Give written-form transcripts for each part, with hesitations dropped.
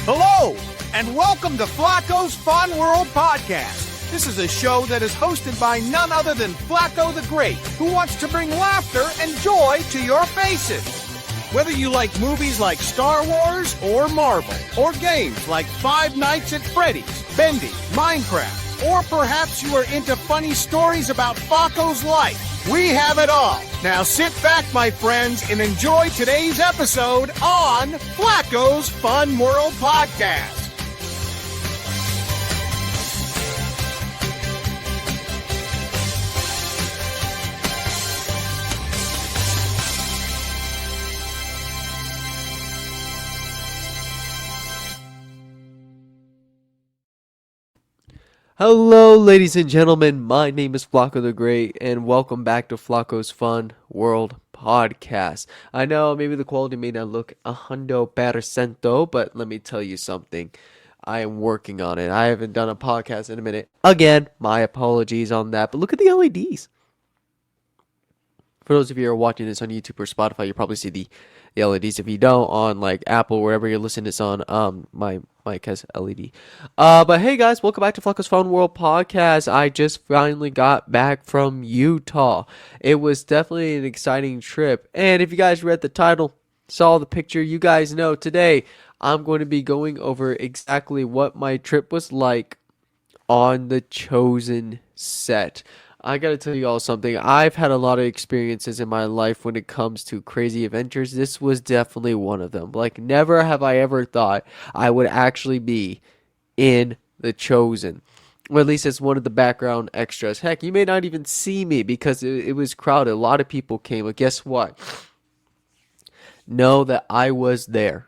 Hello, and welcome to Flaco's Fun World Podcast. This is a show that is hosted by none other than Flaco the Great, who wants to bring laughter and joy to your faces. Whether you like movies like Star Wars or Marvel, or games like Five Nights at Freddy's, Bendy, Minecraft, or perhaps you are into funny stories about Flaco's life, we have it all. Now sit back, my friends, and enjoy today's episode on Flaco's Fun World Podcast. Hello, ladies and gentlemen. My name is Flaco the Great, and welcome back to Flaco's Fun World Podcast. I know maybe the quality may not look 100%, but let me tell you something. I am working on it. I haven't done a podcast in a minute. Again, my apologies on that, but look at the LEDs. For those of you who are watching this on YouTube or Spotify, you probably see the LEDs. If you don't, on like Apple, wherever you're listening to this on, my mic has LED. But hey guys, welcome back to Flaco's Fun World Podcast. I just finally got back from Utah. It was definitely an exciting trip. And if you guys read the title, saw the picture, you guys know today I'm going to be going over exactly what my trip was like on the Chosen set. I gotta tell you all something. I've had a lot of experiences in my life when it comes to crazy adventures. This was definitely one of them. Like, never have I ever thought I would actually be in The Chosen. Or at least as one of the background extras. Heck, you may not even see me because it was crowded. A lot of people came. But guess what? Know that I was there.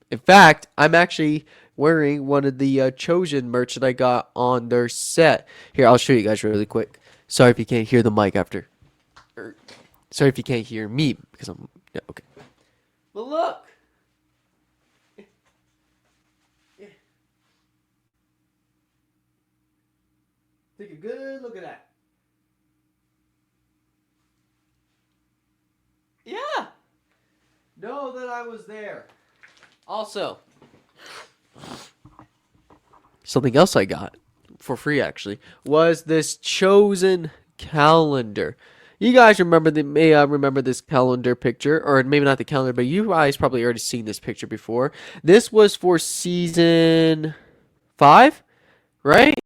In fact, I'm actually wearing one of the Chosen merch that I got on their set. Here, I'll show you guys really quick. Sorry if you can't hear the mic after. Sorry if you can't hear me because I'm... Yeah, okay. But look! Take a good look at that. Yeah! Know that I was there. Also... something else I got for free actually was this Chosen calendar. You guys may remember this calendar picture, or maybe not the calendar, but you guys probably already seen this picture before. This was for season 5, right?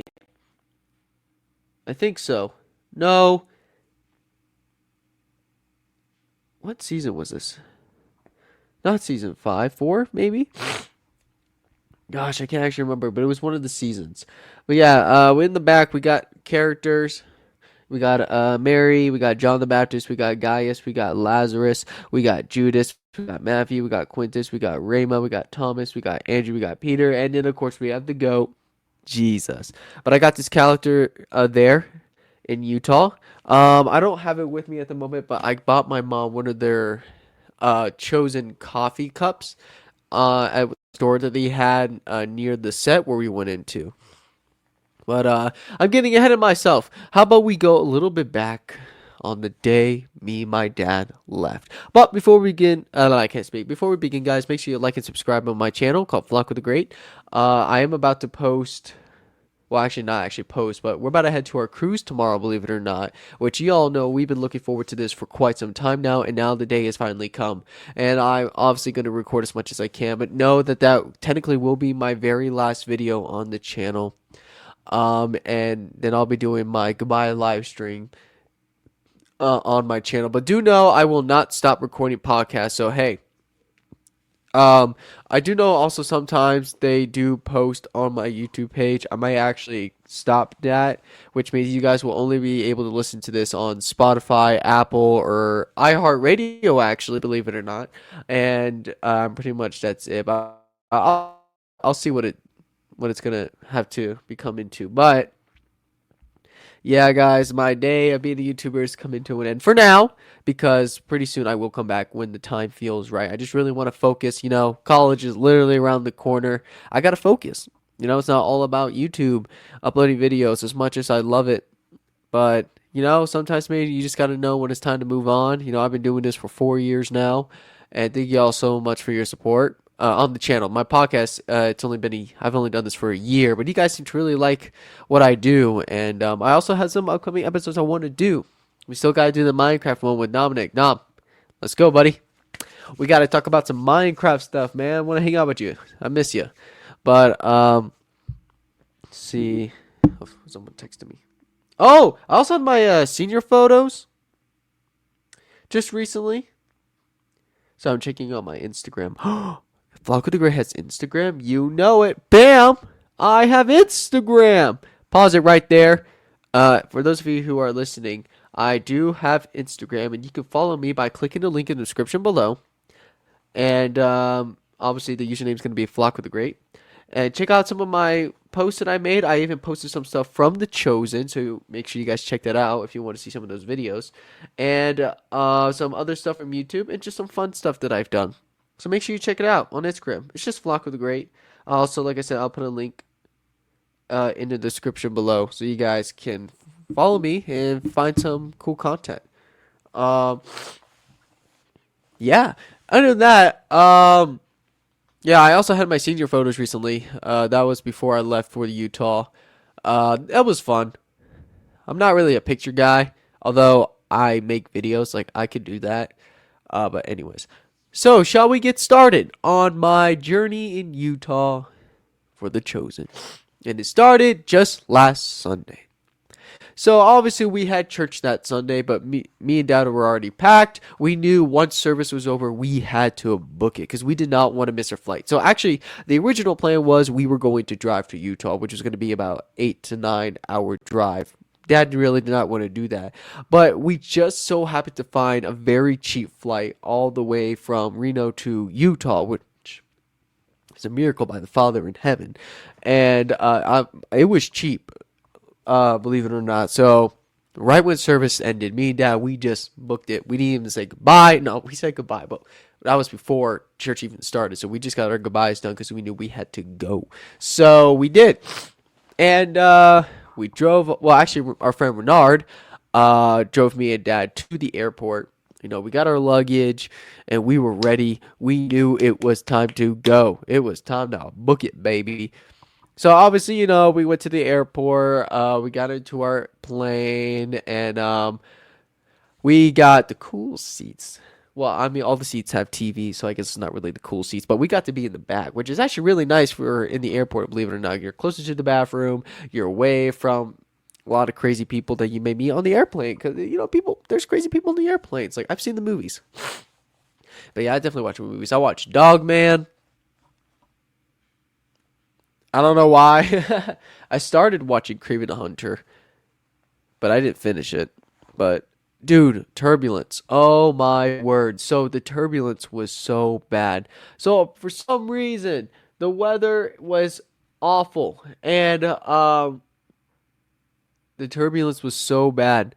I think so. No. What season was this? Not season 5, 4 maybe? Gosh, I can't actually remember, but it was one of the seasons. But yeah, in the back, we got characters. We got Mary, we got John the Baptist, we got Gaius, we got Lazarus, we got Judas, we got Matthew, we got Quintus, we got Rama, we got Thomas, we got Andrew, we got Peter, and then, of course, we have the GOAT, Jesus. But I got this calendar there in Utah. I don't have it with me at the moment, but I bought my mom one of their Chosen coffee cups at a store that they had near the set where we went into. But I'm getting ahead of myself. How about we go a little bit back on the day my dad left. But before we begin, I can't speak. Before we begin, guys, make sure you like and subscribe on my channel called Flaco the Great. I am about to post... Well, actually, not actually post, but we're about to head to our cruise tomorrow, believe it or not, which you all know we've been looking forward to this for quite some time now, and now the day has finally come. And I'm obviously going to record as much as I can, but know that that technically will be my very last video on the channel. And then I'll be doing my goodbye live stream on my channel. But do know I will not stop recording podcasts, so hey. I do know also sometimes they do post on my YouTube page. I might actually stop that, which means you guys will only be able to listen to this on Spotify, Apple, or iHeartRadio, actually, believe it or not. And pretty much that's it. But I'll see what it's gonna have to become into. But yeah, guys, my day of being a YouTuber is coming to an end for now, because pretty soon I will come back when the time feels right. I just really want to focus. You know, college is literally around the corner. I got to focus. You know, it's not all about YouTube uploading videos as much as I love it. But, you know, sometimes maybe you just got to know when it's time to move on. You know, I've been doing this for 4 years now, and thank you all so much for your support. on the channel. My podcast, I've only done this for a year, but you guys seem to really like what I do, and I also have some upcoming episodes I want to do. We still got to do the Minecraft one with Dominic. Nom, let's go, buddy. We got to talk about some Minecraft stuff, man. I want to hang out with you. I miss you. But let's see. Oh, someone texted me. Oh, I also had my senior photos just recently. So I'm checking out my Instagram. Flaco the Great has Instagram. You know it. Bam! I have Instagram. Pause it right there. For those of you who are listening, I do have Instagram, and you can follow me by clicking the link in the description below. And obviously the username is going to be Flaco the Great. And check out some of my posts that I made. I even posted some stuff from The Chosen, so make sure you guys check that out if you want to see some of those videos. And some other stuff from YouTube, and just some fun stuff that I've done. So make sure you check it out on Instagram. It's just Flaco the Great. Also, like I said, I'll put a link in the description below, so you guys can follow me and find some cool content. Yeah. Other than that, yeah, I also had my senior photos recently. That was before I left for Utah. That was fun. I'm not really a picture guy, although I make videos, like I could do that. But anyways, so shall we get started on my journey in Utah for The Chosen? And it started just last Sunday. So obviously we had church that Sunday, but me and Dad were already packed. We knew once service was over, we had to book it because we did not want to miss our flight. So actually, the original plan was we were going to drive to Utah, which was going to be about 8 to 9 hour drive. Dad really did not want to do that. But we just so happened to find a very cheap flight all the way from Reno to Utah, which is a miracle by the Father in heaven. And it was cheap. Believe it or not. So right when service ended, me and Dad, we just booked it. We didn't even say goodbye. No, we said goodbye, but that was before church even started. So we just got our goodbyes done because we knew we had to go. So we did. And we drove. Well, actually, our friend Renard drove me and Dad to the airport. You know, we got our luggage and we were ready. We knew it was time to go. It was time to book it, baby. So obviously, you know, we went to the airport, we got into our plane, and we got the cool seats. Well, I mean, all the seats have TV, so I guess it's not really the cool seats, but we got to be in the back, which is actually really nice for in the airport, believe it or not. You're closer to the bathroom, you're away from a lot of crazy people that you may meet on the airplane, because, you know, there's crazy people in the airplanes. Like, I've seen the movies. But yeah, I definitely watch movies. I watched Dogman. I don't know why. I started watching Kraven the Hunter, but I didn't finish it. But, dude, Turbulence. Oh, my word. So, the Turbulence was so bad. So, for some reason, the weather was awful. And, the Turbulence was so bad.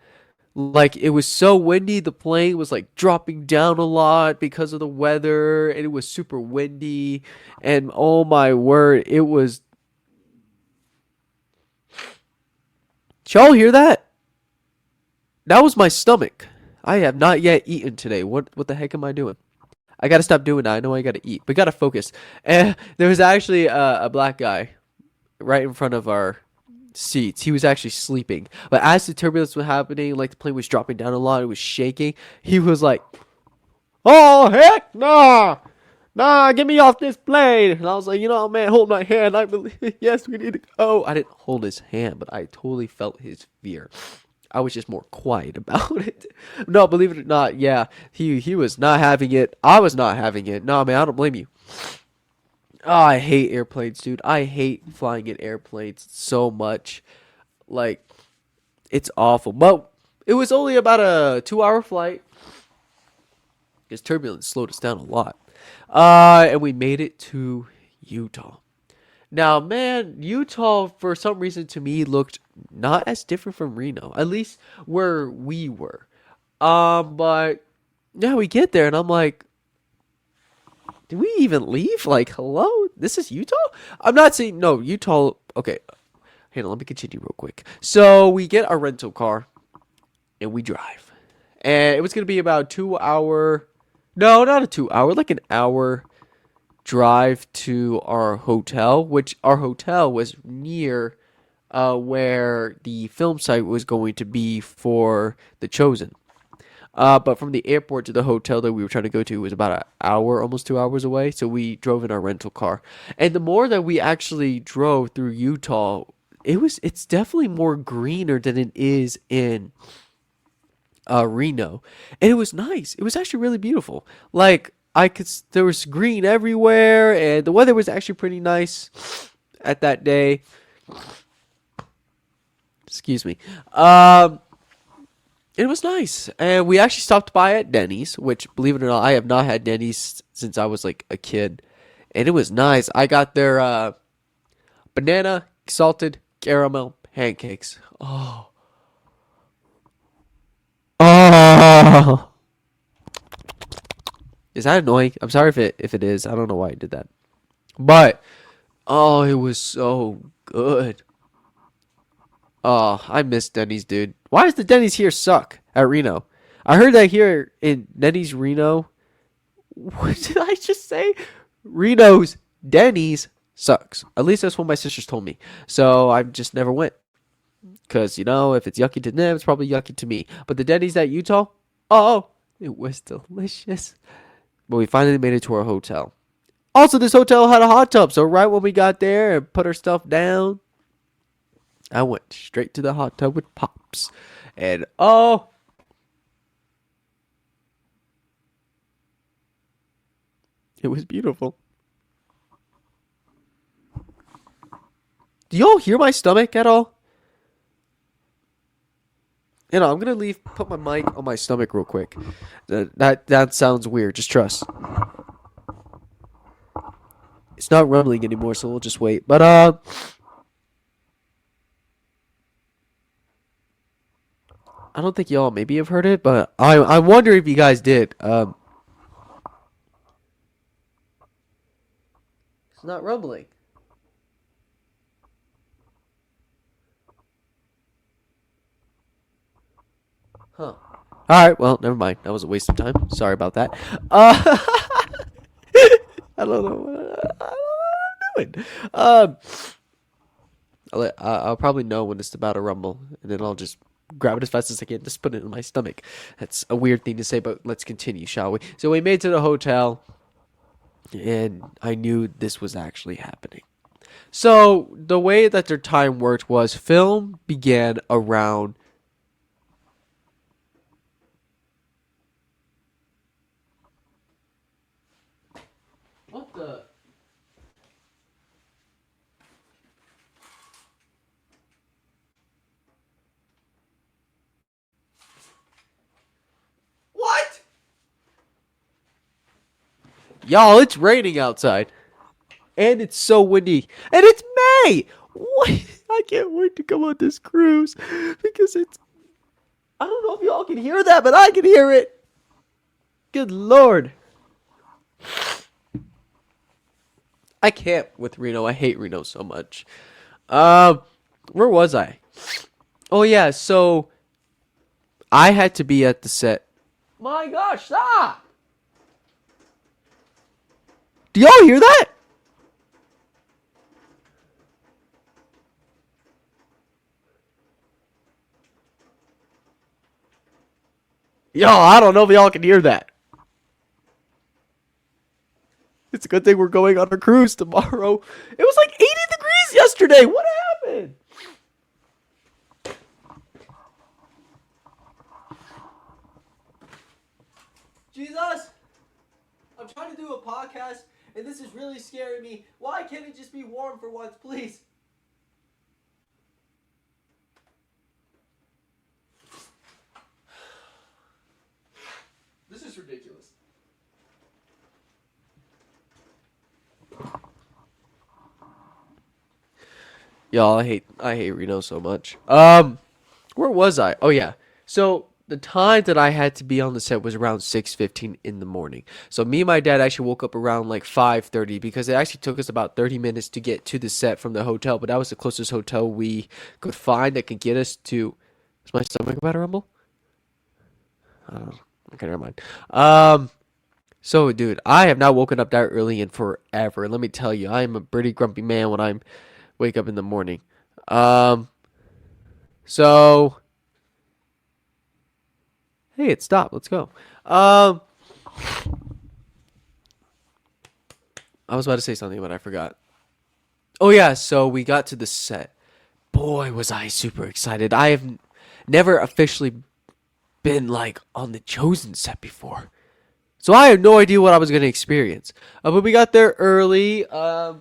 Like, it was so windy, the plane was, like, dropping down a lot because of the weather, and it was super windy, and oh my word, it was... Did y'all hear that? That was my stomach. I have not yet eaten today. What the heck am I doing? I gotta stop doing that. I know I gotta eat, but gotta focus. And there was actually a black guy right in front of our seats. He was actually sleeping. But as the turbulence was happening, like the plane was dropping down a lot, it was shaking. He was like, "Oh heck nah, nah, get me off this plane!" And I was like, "You know, man, hold my hand. I believe yes, we need to go." I didn't hold his hand, but I totally felt his fear. I was just more quiet about it. No, believe it or not, yeah, he was not having it. I was not having it. No, man, I don't blame you. Oh, I hate airplanes, dude. I hate flying in airplanes so much. Like, it's awful. But it was only about a 2-hour flight. Because turbulence slowed us down a lot. And we made it to Utah. Now, man, Utah, for some reason, to me, looked not as different from Reno. At least where we were. But, yeah, we get there, and I'm like, did we even leave? Like, hello? This is Utah? I'm not saying, no, Utah. Okay, hang on, let me continue real quick. So, we get a rental car, and we drive. And it was going to be about 2 hour, no, not a 2 hour, like an hour drive to our hotel, which our hotel was near where the film site was going to be for The Chosen. But from the airport to the hotel that we were trying to go to was about an hour, almost 2 hours away. So we drove in our rental car. And the more that we actually drove through Utah, it's definitely more greener than it is in Reno, and it was nice. It was actually really beautiful. Like there was green everywhere, and the weather was actually pretty nice at that day. Excuse me. It was nice, and we actually stopped by at Denny's, which, believe it or not, I have not had Denny's since I was like a kid, and it was nice. I got their banana salted caramel pancakes. Oh, is that annoying? I'm sorry if it is. I don't know why I did that, but oh, it was so good. Oh, I miss Denny's, dude. Why does the Denny's here suck at Reno? I heard that here in Denny's Reno. What did I just say? Reno's Denny's sucks. At least that's what my sisters told me. So I just never went. Because, if it's yucky to them, it's probably yucky to me. But the Denny's at Utah, oh, it was delicious. But we finally made it to our hotel. Also, this hotel had a hot tub. So right when we got there and put our stuff down, I went straight to the hot tub with Pops. And oh, it was beautiful. Do y'all hear my stomach at all? I'm gonna put my mic on my stomach real quick. That sounds weird. Just trust. It's not rumbling anymore, so we'll just wait. But I don't think y'all maybe have heard it, but I wonder if you guys did. It's not rumbling. Huh. All right. Well, never mind. That was a waste of time. Sorry about that. I don't know. I don't know what I'm doing. I'll probably know when it's about to rumble, and then I'll just grab it as fast as I can, just put it in my stomach. That's a weird thing to say, but let's continue, shall we? So we made it to the hotel, and I knew this was actually happening. So the way that their time worked was film began around. What the? What? Y'all, it's raining outside. And it's so windy. And it's May! What? I can't wait to come on this cruise. Because I don't know if y'all can hear that, but I can hear it. Good Lord. I can't with Reno. I hate Reno so much. Where was I? Oh, yeah. So, I had to be at the set. My gosh, stop! Do y'all hear that? Yo, I don't know if y'all can hear that. It's a good thing we're going on a cruise tomorrow. It was like 80 degrees yesterday. What happened? Jesus, I'm trying to do a podcast, and this is really scaring me. Why can't it just be warm for once, please? This is ridiculous. Y'all, I hate Reno so much. Where was I? Oh yeah. So the time that I had to be on the set was around 6:15 in the morning. So me and my dad actually woke up around like 5:30 because it actually took us about 30 minutes to get to the set from the hotel, but that was the closest hotel we could find that could get us to. Is my stomach about to rumble? I don't know. Okay, never mind. So, dude, I have not woken up that early in forever. Let me tell you, I am a pretty grumpy man when I wake up in the morning. Um, so hey, it stopped. Let's go. Um, I was about to say something, but I forgot. Oh yeah, so we got to the set. Boy, was I super excited. I have never officially been like on the Chosen set before. So I had no idea what I was going to experience. But we got there early. The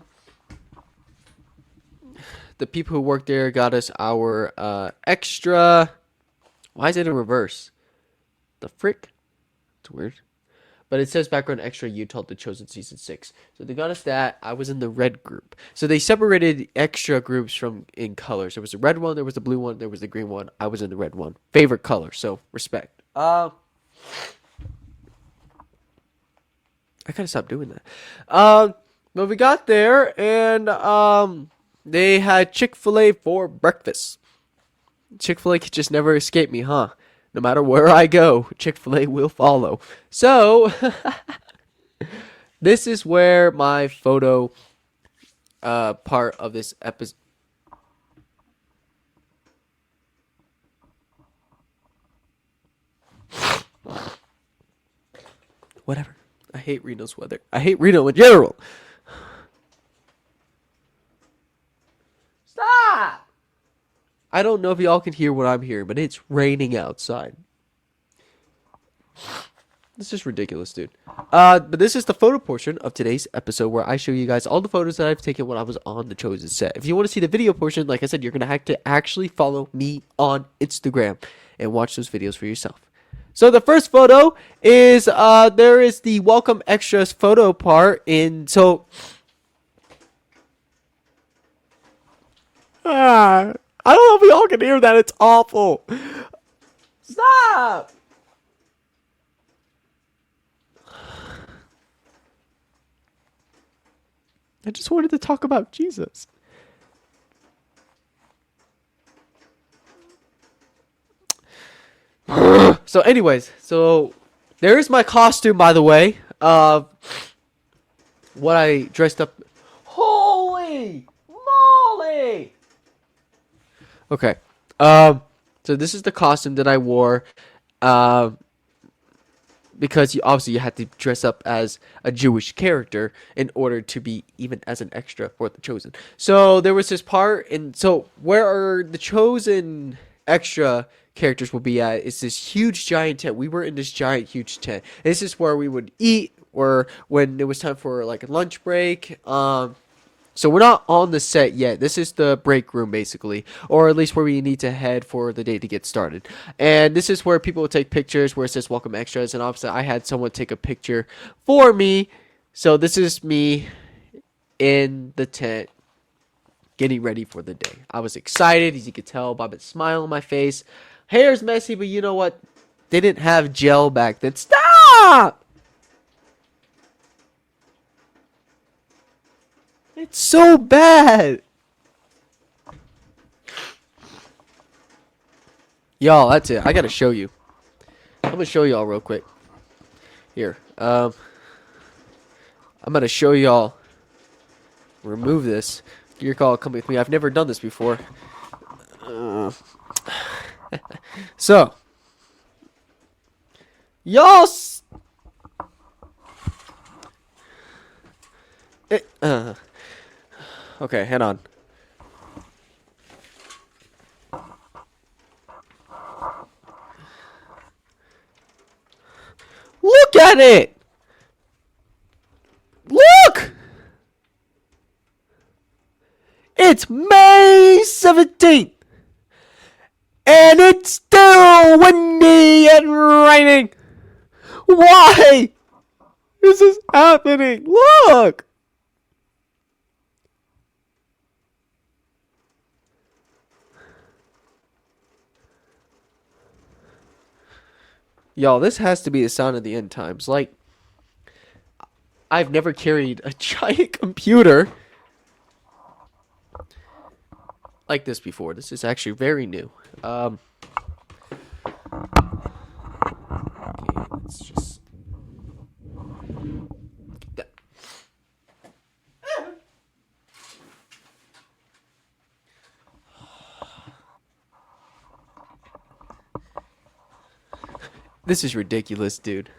people who worked there got us our extra. Why is it in reverse? The frick? It's weird. But it says background extra you told the Chosen season 6. So they got us that. I was in the red group. So they separated extra groups from in colors. There was a red one, there was a blue one, there was the green one. I was in the red one. Favorite color, so respect. I gotta stop doing that. But we got there and they had Chick-fil-A for breakfast. Chick-fil-A could just never escape me, huh? No matter where I go, Chick-fil-A will follow. So this is where my photo part of this episode. Whatever. I hate Reno's weather. I hate Reno in general. Stop! I don't know if y'all can hear what I'm hearing, but it's raining outside. This is ridiculous, dude. But this is the photo portion of today's episode where I show you guys all the photos that I've taken when I was on the Chosen set. If you want to see the video portion, like I said, you're going to have to actually follow me on Instagram and watch those videos for yourself. So the first photo is, there is the welcome extras photo part I don't know if y'all can hear that. It's awful. Stop! I just wanted to talk about Jesus. So anyways, so there's my costume, by the way. What I dressed up. Holy moly! Okay. So this is the costume that I wore. Because obviously you had to dress up as a Jewish character in order to be even as an extra for the Chosen. So there was this part, and so where are the Chosen extra characters will be at is this huge giant tent. We were in this giant huge tent. This is where we would eat, or when it was time for like a lunch break. So we're not on the set yet. This is the break room, basically, or at least where we need to head for the day to get started. And this is where people will take pictures, where it says welcome extras. And obviously, I had someone take a picture for me. So this is me in the tent, getting ready for the day. I was excited, as you could tell by the smile on my face. Hair's messy, but you know what? They didn't have gel back then. Stop! It's so bad. Y'all, that's it. I gotta show you. I'm gonna show y'all real quick. Here. I'm gonna show y'all. Remove this. Your call, come with me. I've never done this before. So. Y'all. Okay, head on. Look at it! Look! It's May 17th! And it's still windy and raining! Why is this happening? Look! Y'all, this has to be the sound of the end times. Like, I've never carried a giant computer like this before. This is actually very new. Okay, let's just... This is ridiculous, dude.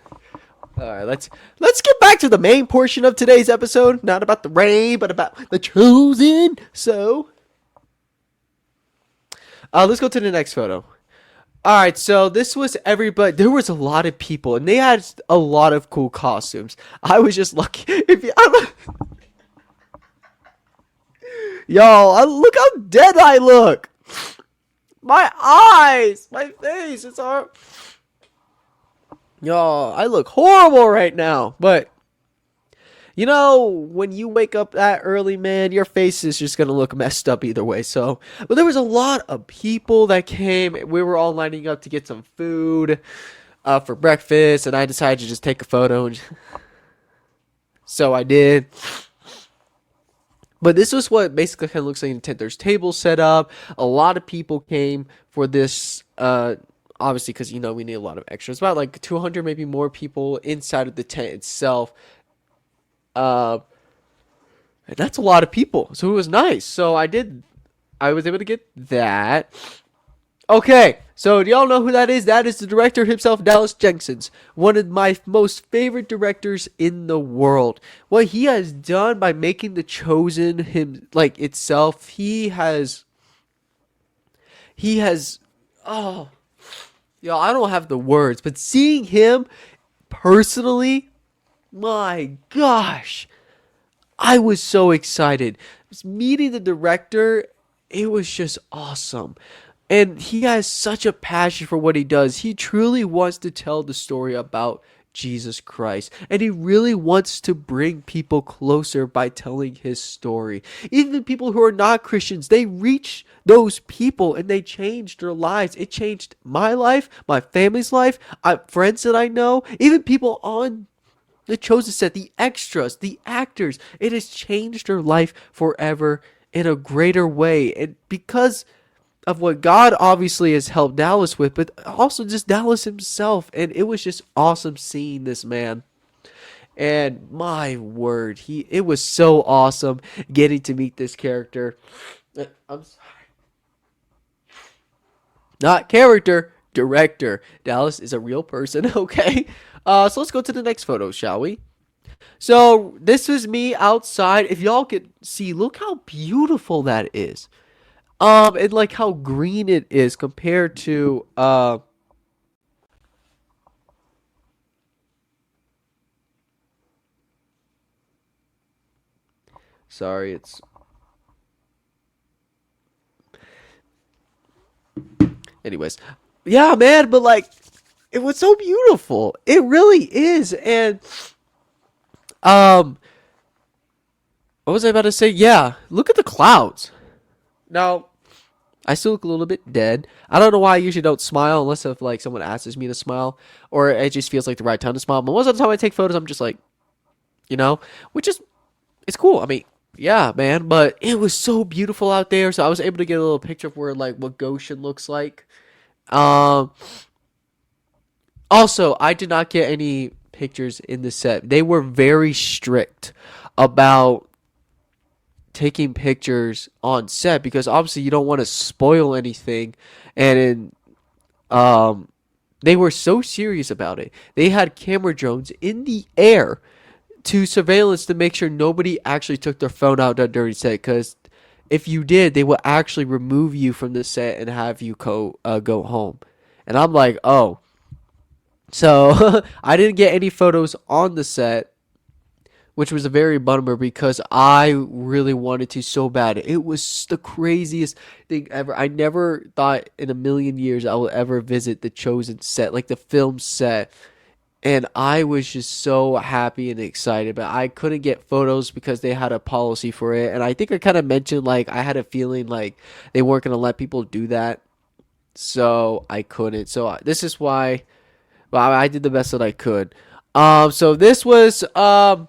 All right, let's get back to the main portion of today's episode. Not about the rain, but about the chosen. So, let's go to the next photo. All right, so this was everybody. There was a lot of people, and they had a lot of cool costumes. I was just lucky. If you, y'all, look how dead I look. My eyes, my face, it's all. Y'all, I look horrible right now. But you know, when you wake up that early, man, your face is just gonna look messed up either way. So, but there was a lot of people that came. We were all lining up to get some food for breakfast, and I decided to just take a photo. And so I did. But this was what basically kind of looks like a tent. There's tables set up. A lot of people came for this. Obviously, because we need a lot of extras. About like 200, maybe more people inside of the tent itself. And that's a lot of people, so it was nice. So I was able to get that. Okay, so do y'all know who that is? That is the director himself, Dallas Jenkins, one of my most favorite directors in the world. What he has done by making The Chosen him like itself, he has oh, y'all, I don't have the words, but seeing him personally, my gosh, I was so excited. Meeting the director, it was just awesome. And he has such a passion for what he does. He truly wants to tell the story about Jesus Christ. And he really wants to bring people closer by telling his story. Even people who are not Christians, they reach those people and they change their lives. It changed my life, my family's life, friends that I know, even people on the Chosen set, the extras, the actors. It has changed their life forever in a greater way. And because of what God obviously has helped Dallas with, but also just Dallas himself. And it was just awesome seeing this man. And my word, it was so awesome getting to meet this character. I'm sorry. Not character, director. Dallas is a real person, okay? So let's go to the next photo, shall we? So this is me outside. If y'all could see, look how beautiful that is. And like how green it is compared to sorry, it's anyways. Yeah, man, but like it was so beautiful. It really is. And um what was I about to say? Yeah, look at the clouds. Now, I still look a little bit dead. I don't know why I usually don't smile unless if like someone asks me to smile or it just feels like the right time to smile. But most of the time I take photos, I'm just like, which is it's cool. I mean, yeah, man, but it was so beautiful out there, so I was able to get a little picture of where like what Goshen looks like. Um Also, I did not get any pictures in the set. They were very strict about taking pictures on set because obviously you don't want to spoil anything, and they were so serious about it. They had camera drones in the air to surveillance to make sure nobody actually took their phone out during set, because if you did, they would actually remove you from the set and have you go home. And I'm like, oh. So I didn't get any photos on the set, which was a very bummer because I really wanted to so bad. It was the craziest thing ever. I never thought in a million years I would ever visit the Chosen set, like the film set. And I was just so happy and excited, but I couldn't get photos because they had a policy for it. And I think I kind of mentioned, like, I had a feeling like they weren't going to let people do that. So I couldn't. So this is why, well, I did the best that I could. So this was, on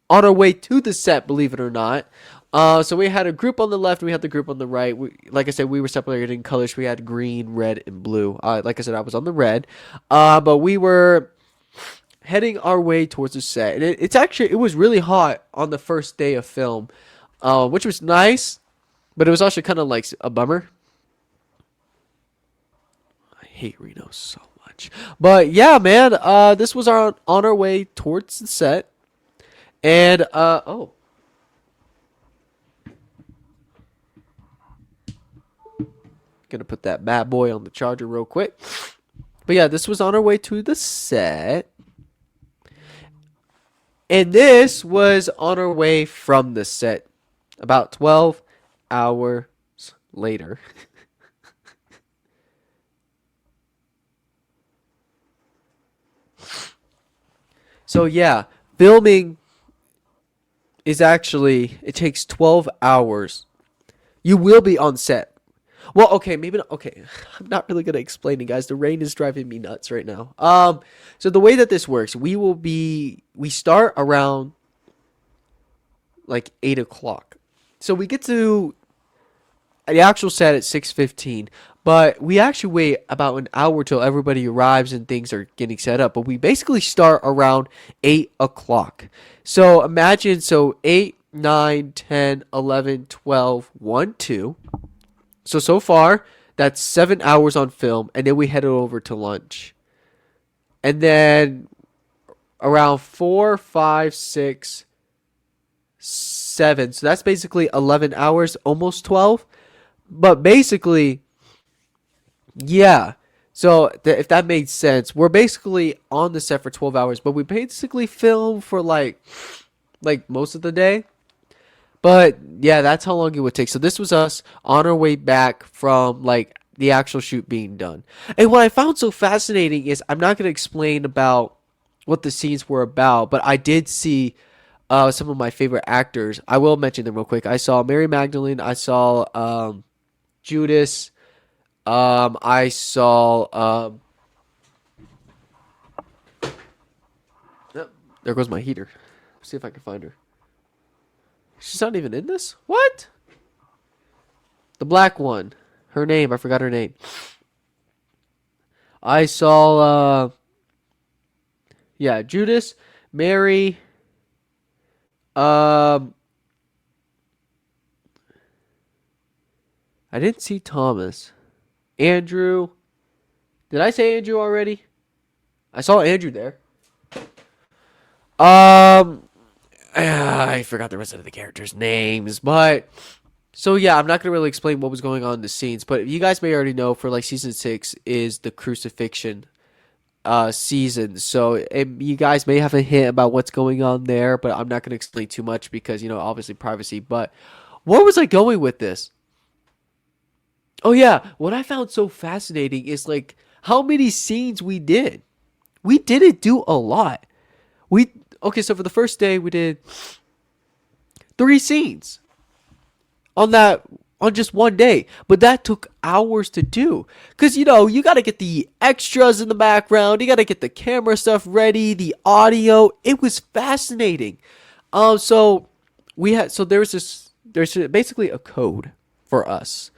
our way to the set, believe it or not. So we had a group on the left, and we had the group on the right. Like I said, we were separated in colors. We had green, red, and blue. Like I said, I was on the red. But we were heading our way towards the set. And it was really hot on the first day of film, which was nice, but it was also kind of like a bummer. I hate Reno so much. much. But yeah, man, this was on our way towards the set. And gonna put that bad boy on the charger real quick. But yeah, this was on our way to the set. And this was on our way from the set about 12 hours later. So yeah, filming is actually, it takes 12 hours. You will be on set. Well, okay, maybe not. Okay, I'm not really gonna explain it, guys. The rain is driving me nuts right now. So the way that this works, we start around like 8 o'clock. So we get to the actual set at 6:15, but we actually wait about an hour till everybody arrives and things are getting set up. But we basically start around 8 o'clock. So imagine, so 8, 9, 10, 11, 12, 1, 2. So far, that's 7 hours on film, and then we headed over to lunch. And then around 4, 5, 6, 7. So that's basically 11 hours, almost 12. But basically, yeah. So if that made sense, we're basically on the set for 12 hours, but we basically film for like most of the day. But yeah, that's how long it would take. So this was us on our way back from like the actual shoot being done. And what I found so fascinating is, I'm not going to explain about what the scenes were about, but I did see some of my favorite actors. I will mention them real quick. I saw Mary Magdalene. I saw Judas. I saw there goes my heater. Let's see if I can find her. She's not even in this? What? The black one. Her name. I forgot her name. I saw, yeah, Judas, Mary, I didn't see Thomas. Andrew. Did I say Andrew already? I saw Andrew there. I forgot the rest of the characters' names, but so yeah, I'm not gonna really explain what was going on in the scenes, but you guys may already know for like season 6 is the crucifixion season, so you guys may have a hint about what's going on there, but I'm not gonna explain too much because obviously privacy. But where was I going with this? Oh yeah, what I found so fascinating is like how many scenes we did. We didn't do a lot. Okay, so for the first day we did 3 scenes on just one day, but that took hours to do because you got to get the extras in the background, you got to get the camera stuff ready, the audio. It was fascinating. So there's basically a code for us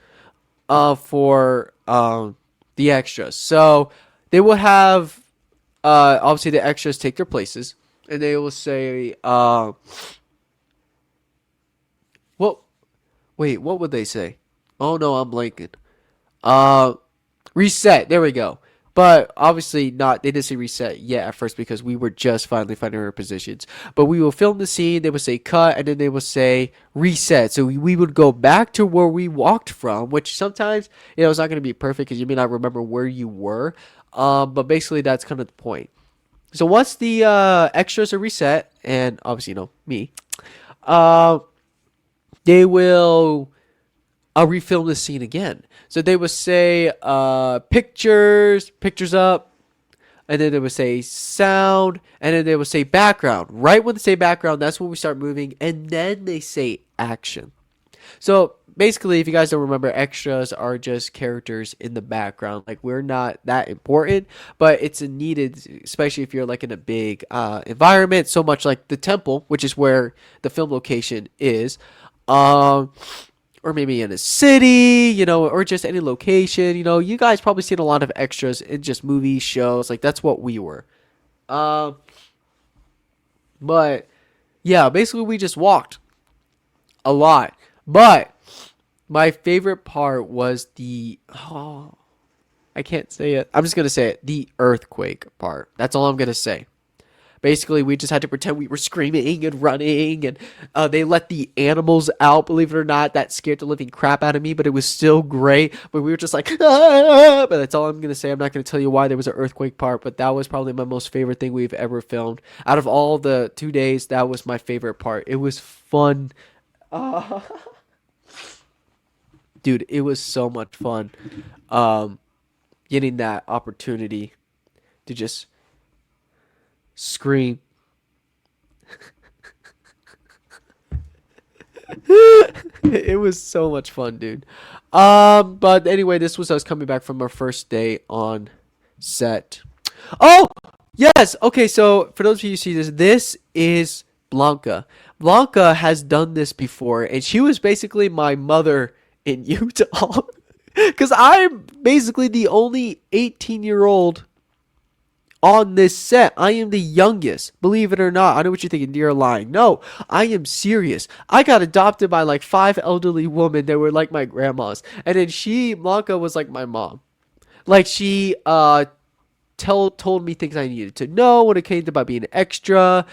for the extras. So they will have obviously the extras take their places, and they will say what would they say? Oh no, I'm blanking. Reset. There we go. But obviously not. They didn't say reset yet at first because we were just finally finding our positions. But we will film the scene. They would say cut, and then they would say reset. So we would go back to where we walked from, which sometimes it's not going to be perfect because you may not remember where you were. But basically that's kind of the point. So once the extras are reset, and obviously me, they will refilm the scene again. So they would say pictures up, and then they would say sound, and then they would say background. Right when they say background, that's when we start moving, and then they say action. So basically, if you guys don't remember, extras are just characters in the background. Like, we're not that important, but it's needed, especially if you're like in a big environment, so much like the temple, which is where the film location is. Or maybe in a city, or just any location. You guys probably seen a lot of extras in just movie shows. Like, that's what we were. But yeah, basically we just walked a lot. But my favorite part was I can't say it. I'm just gonna say it. The earthquake part. That's all I'm gonna say. Basically, we just had to pretend we were screaming and running, and they let the animals out. Believe it or not, that scared the living crap out of me, but it was still great. But we were just like, ah! But that's all I'm gonna say. I'm not gonna tell you why there was an earthquake part, but that was probably my most favorite thing we've ever filmed. Out of all the 2 days, that was my favorite part. It was fun. Uh, Dude, it was so much fun. Um, Getting that opportunity to just scream. It was so much fun, dude. But anyway, this was us coming back from our first day on set. Oh, yes. Okay, so for those of you who see this, this is Blanca. Blanca has done this before, and she was basically my mother in Utah. Because I'm basically the only 18-year-old on this set. I am the youngest. Believe it or not. I know what you're thinking. You're lying. No, I am serious. I got adopted by like 5 elderly women that were like my grandmas. And then Blanca was like my mom. Like she told me things I needed to know when it came to about being an extra.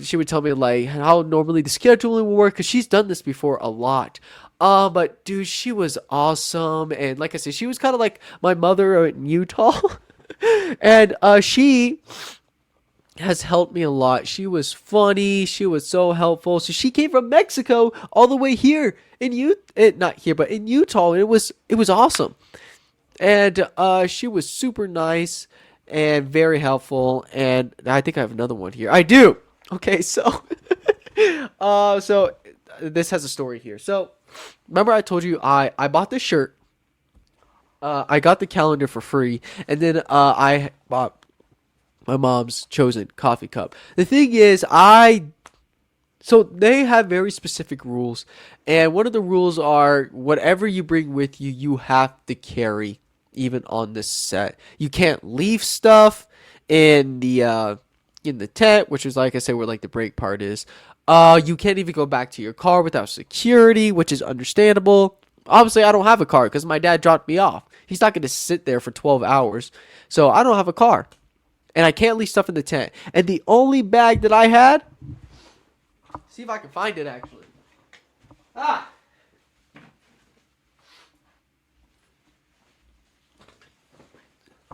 She would tell me like how normally the scheduling will work because she's done this before a lot. But dude, she was awesome, and like I said, she was kind of like my mother in Utah. And she has helped me a lot. She was funny. She was so helpful. So she came from Mexico all the way here not here, but in Utah. And it was awesome. And she was super nice and very helpful. And I think I have another one here. I do. Okay, so so this has a story here. So remember I told you I bought this shirt. I got the calendar for free, and then I bought my mom's chosen coffee cup. The thing is, so they have very specific rules, and one of the rules are whatever you bring with you, you have to carry, even on this set. You can't leave stuff in the tent, which is like I said, where like the break part is. You can't even go back to your car without security, which is understandable. Obviously, I don't have a car because my dad dropped me off. He's not going to sit there for 12 hours. So I don't have a car. And I can't leave stuff in the tent. And the only bag that I had... See if I can find it, actually.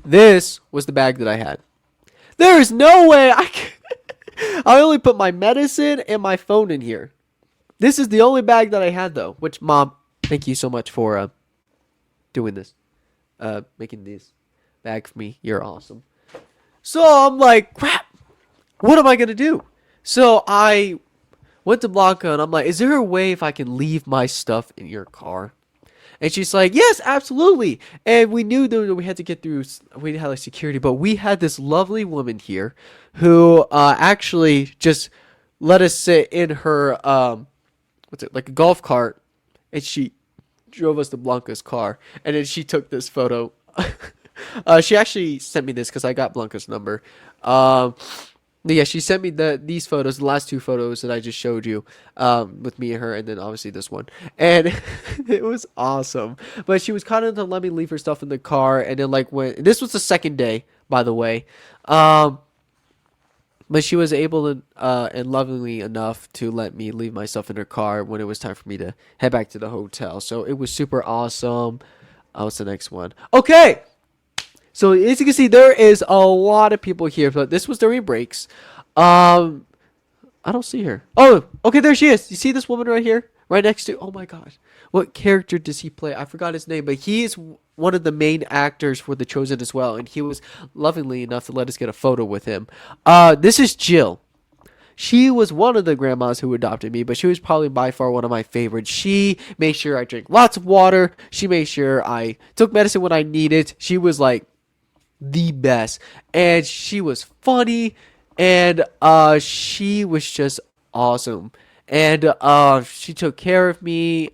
This was the bag that I had. There is no way I can... I only put my medicine and my phone in here. This is the only bag that I had, though. Which, Mom, thank you so much for doing this. Making this bag for me. You're awesome. So I'm like, crap. What am I going to do? So I went to Blanca and I'm like, is there a way if I can leave my stuff in your car? And she's like, yes, absolutely. And we knew that we had to get through, we had like security, but we had this lovely woman here who actually just let us sit in her, like a golf cart. And she drove us to Blanca's car. And then she took this photo. She actually sent me this because I got Blanca's number. Yeah, she sent me these photos, the last 2 photos that I just showed you, with me and her, and then obviously this one. And it was awesome. But she was kind of to let me leave her stuff in the car, and then like when this was the second day, by the way. But she was able to, and lovingly enough to let me leave my stuff in her car when it was time for me to head back to the hotel. So it was super awesome. What's the next one? Okay. So as you can see, there is a lot of people here, but this was during breaks. I don't see her. Oh, okay, there she is. You see this woman right here? Right next to, oh my gosh. What character does he play? I forgot his name, but he is one of the main actors for The Chosen as well, and he was lovingly enough to let us get a photo with him. This is Jill. She was one of the grandmas who adopted me, but she was probably by far one of my favorites. She made sure I drank lots of water. She made sure I took medicine when I needed. She was like the best, and she was funny, and she was just awesome. And she took care of me.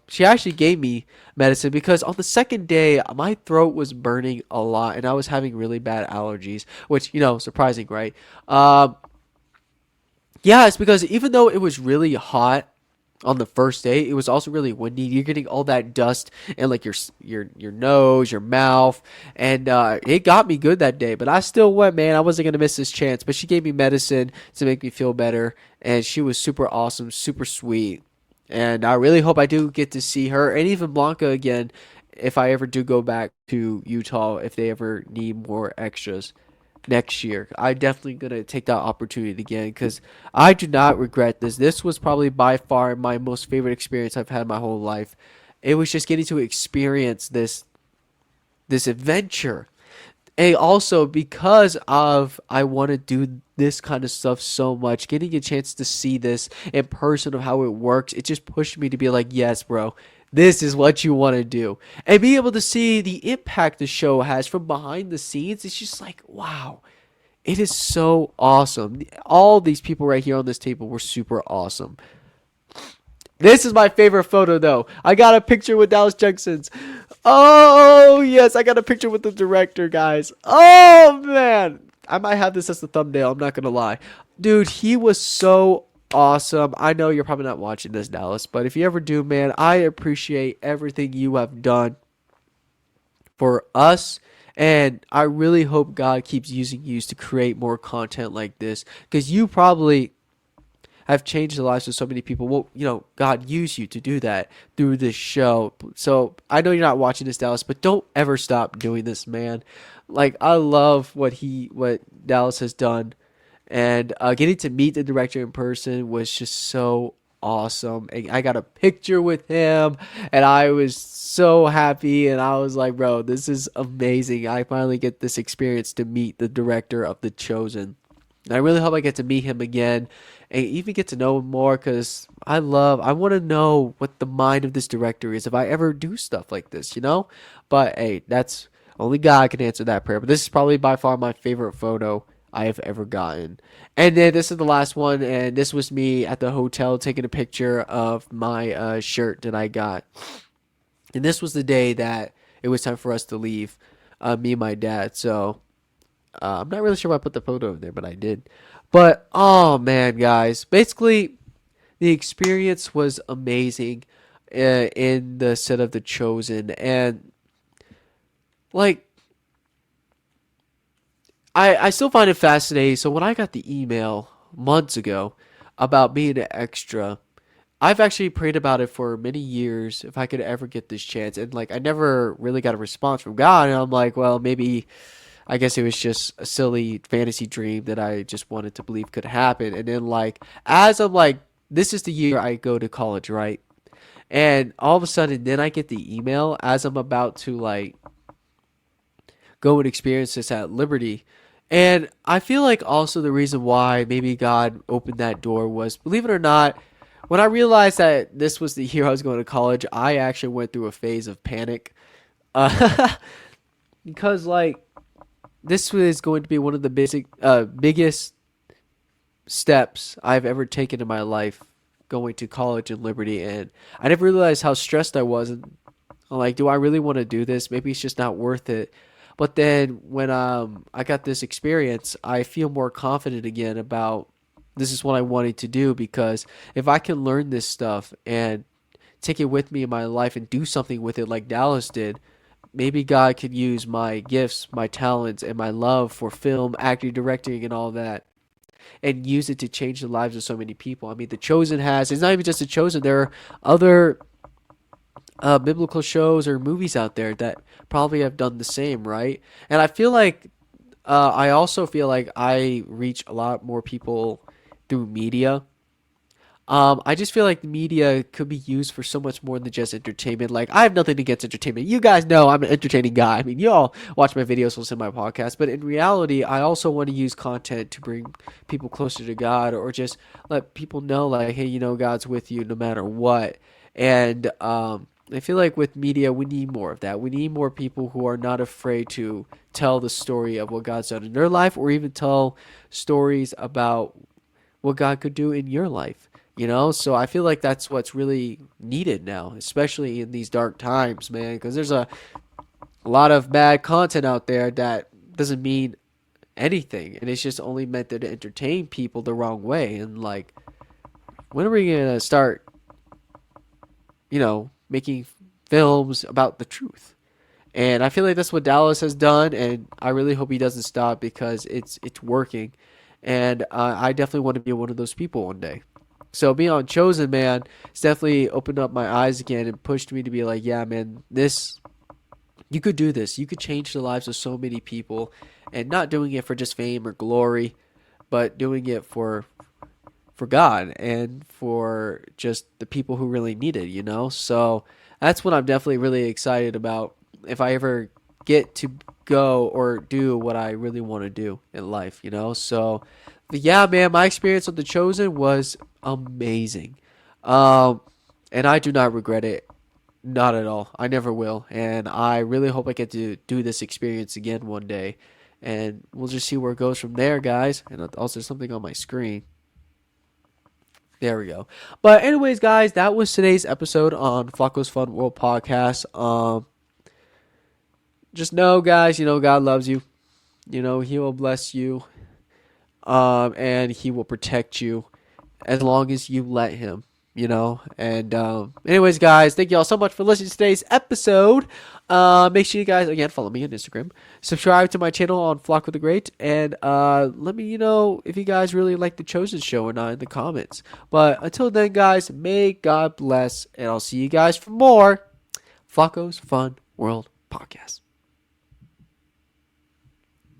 She actually gave me medicine because on the second day my throat was burning a lot and I was having really bad allergies, which, surprising, right? Yeah, it's because even though it was really hot on the first day. It was also really windy. You're getting all that dust and like your nose, your mouth, and it got me good that day. But I still went, man. I wasn't gonna miss this chance. But she gave me medicine to make me feel better, and she was super awesome, super sweet. And I really hope I do get to see her and even Blanca again if I ever do go back to Utah, if they ever need more extras next year. I definitely gonna take that opportunity again because I do not regret this. This was probably by far my most favorite experience I've had my whole life. It was just getting to experience this adventure. And also because of I want to do this kind of stuff so much, getting a chance to see this in person of how it works, it just pushed me to be like, yes, bro, this is what you want to do. And be able to see the impact the show has from behind the scenes, it's just like, wow, it is so awesome. All these people right here on this table were super awesome. This is my favorite photo, though. I got a picture with Dallas Jugsons. Oh, yes, I got a picture with the director, guys. Oh, man. I might have this as the thumbnail. I'm not going to lie. Dude, he was so awesome. I know you're probably not watching this, Dallas, but if you ever do, man, I appreciate everything you have done for us. And I really hope God keeps using you to create more content like this because you probably have changed the lives of so many people. Well, God used you to do that through this show. So I know you're not watching this, Dallas, but don't ever stop doing this, man. Like I love what Dallas has done, and getting to meet the director in person was just so awesome. And I got a picture with him, and I was so happy. And I was like, bro, this is amazing. I finally get this experience to meet the director of The Chosen. And I really hope I get to meet him again and even get to know him more because I want to know what the mind of this director is if I ever do stuff like this. But hey, that's only God can answer that prayer. But this is probably by far my favorite photo I have ever gotten. And then this is the last one, and this was me at the hotel taking a picture of my shirt that I got. And this was the day that it was time for us to leave, me and my dad. So I'm not really sure why I put the photo in there, but I did. But oh man, guys, basically the experience was amazing in the set of The Chosen, and like I still find it fascinating. So when I got the email months ago about being an extra, I've actually prayed about it for many years if I could ever get this chance, and like I never really got a response from God, and I'm like, well, maybe I guess it was just a silly fantasy dream that I just wanted to believe could happen. And then like as I'm like, this is the year I go to college, right? And all of a sudden then I get the email as I'm about to like go and experience this at Liberty. And I feel like also the reason why maybe God opened that door was, believe it or not, when I realized that this was the year I was going to college, I actually went through a phase of panic. Because like this was going to be one of the biggest steps I've ever taken in my life, going to college and Liberty, and I never realized how stressed I was. And I'm like, do I really want to do this? Maybe it's just not worth it. But then when I got this experience, I feel more confident again about this is what I wanted to do, because if I can learn this stuff and take it with me in my life and do something with it like Dallas did, maybe God could use my gifts, my talents, and my love for film, acting, directing, and all that, and use it to change the lives of so many people. I mean, The Chosen it's not even just The Chosen. There are other biblical shows or movies out there that probably have done the same, right? And I feel like, I also feel like I reach a lot more people through media. I just feel like the media could be used for so much more than just entertainment. Like, I have nothing against entertainment. You guys know I'm an entertaining guy. I mean, you all watch my videos, listen to my podcast. But in reality, I also want to use content to bring people closer to God, or just let people know, like, hey, God's with you no matter what. And I feel like with media, we need more of that. We need more people who are not afraid to tell the story of what God's done in their life, or even tell stories about what God could do in your life. So I feel like that's what's really needed now, especially in these dark times, man, because there's a lot of bad content out there that doesn't mean anything, and it's just only meant to entertain people the wrong way. And like, when are we gonna start making films about the truth. And I feel like that's what Dallas has done, and I really hope he doesn't stop because it's working. And I definitely want to be one of those people one day. So being on Chosen, man, it's definitely opened up my eyes again and pushed me to be like, yeah, man, you could do this. You could change the lives of so many people, and not doing it for just fame or glory, but doing it for God and for just the people who really need it. So that's what I'm definitely really excited about if I ever get to go or do what I really want to do in life. So, yeah, man, my experience on The Chosen was amazing. Um, and I do not regret it. Not at all. I never will. And I really hope I get to do this experience again one day. And we'll just see where it goes from there, guys. And also, there's something on my screen. There we go. But anyways, guys, that was today's episode on Flaco's Fun World Podcast. Just know, guys, God loves you. He will bless you. And he will protect you as long as you let him. And anyways, guys, thank you all so much for listening to today's episode. Make sure you guys again follow me on Instagram, subscribe to my channel on Flaco the Great, and let me know if you guys really like the Chosen show or not in the comments. But until then, guys, may God bless, and I'll see you guys for more Flaco's Fun World Podcast.